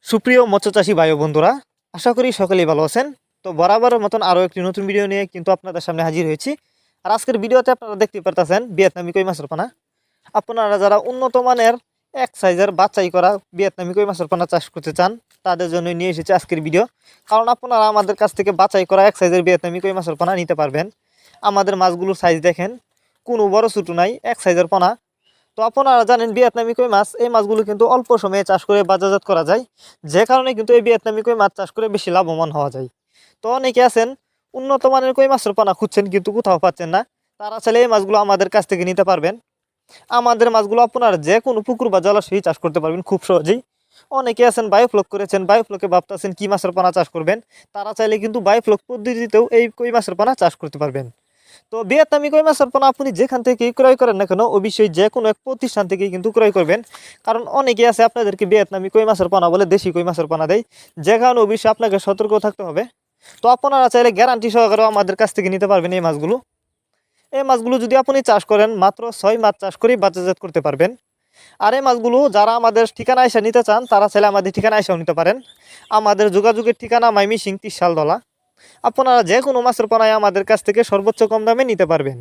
সুপ্রিয় মৎস্যচাষী ভাই ও বন্ধুরা, আশা করি সকলেই ভালো আছেন। তো বরাবরের মতন আরও একটি নতুন ভিডিও নিয়ে কিন্তু আপনাদের সামনে হাজির হয়েছি। আর আজকের ভিডিওতে আপনারা দেখতে পারতেছেন ভিয়েতনামি কই মাছের পোনা। আপনারা যারা উন্নত মানের এক সাইজের বাছাই করা ভিয়েতনামি কই মাছের পোনা চাষ করতে চান, তাদের জন্য নিয়ে এসেছি আজকের ভিডিও। কারণ আপনারা আমাদের কাছ থেকে বাছাই করা এক সাইজের ভিয়েতনামি কই মাছের পোনা নিতে পারবেন। আমাদের মাছগুলোর সাইজ দেখেন, কোনো বড় ছোটো নাই, এক সাইজের পোনা। তো আপনারা জানেন ভিয়েতনামি কই মাছ, এই মাছগুলো কিন্তু অল্প সময়ে চাষ করে বাজারজাত করা যায়, যে কারণে কিন্তু এই ভিয়েতনামি কই মাছ চাষ করে বেশি লাভবান হওয়া যায়। তো অনেকে আছেন উন্নত মানের কই মাছের পোনা খুঁজছেন কিন্তু কোথাও পাচ্ছেন না, তারা চাইলে এই মাছগুলো আমাদের কাছ থেকে নিতে পারবেন। আমাদের মাছগুলো আপনারা যে কোনো পুকুর বা জলাশয়ে চাষ করতে পারবেন খুব সহজেই। অনেকে আছেন বায়োফ্লক করেছেন, বায়োফ্লকে ভাবতেছেন কি মাছের পোনা চাষ করবেন, তারা চাইলে কিন্তু বায়োফ্লক পদ্ধতিতেও এই কই মাছের পোনা চাষ করতে পারবেন। তো ভিয়েতনামি কই মাছের পোনা আপনি যেখান থেকেই ক্রয় করেন না কেন, অবশ্যই যে কোনো এক প্রতিষ্ঠান থেকেই কিন্তু ক্রয় করবেন। কারণ অনেকে আছে আপনাদেরকে ভিয়েতনামি কই মাছের পোনা বলে দেশি কই মাছের পোনা দেয়, যে কারণে অবশ্যই আপনাকে সতর্ক থাকতে হবে। তো আপনারা চাইলে গ্যারান্টি সহকারেও আমাদের কাছ থেকে নিতে পারবেন এই মাছগুলো। এই মাছগুলো যদি আপনি চাষ করেন, মাত্র 6 মাস চাষ করেই বাজারজাত করতে পারবেন। আর এই মাছগুলো যারা আমাদের ঠিকানা এসে নিতে চান, তারা চাইলে আমাদের ঠিকানা এসেও নিতে পারেন। আমাদের যোগাযোগের ঠিকানা মাইমিসিং 30 শালদলা। আপনারা যে কোনো মাছের পোনায় আমাদের কাছ থেকে সর্বোচ্চ কম দামে নিতে পারবেন।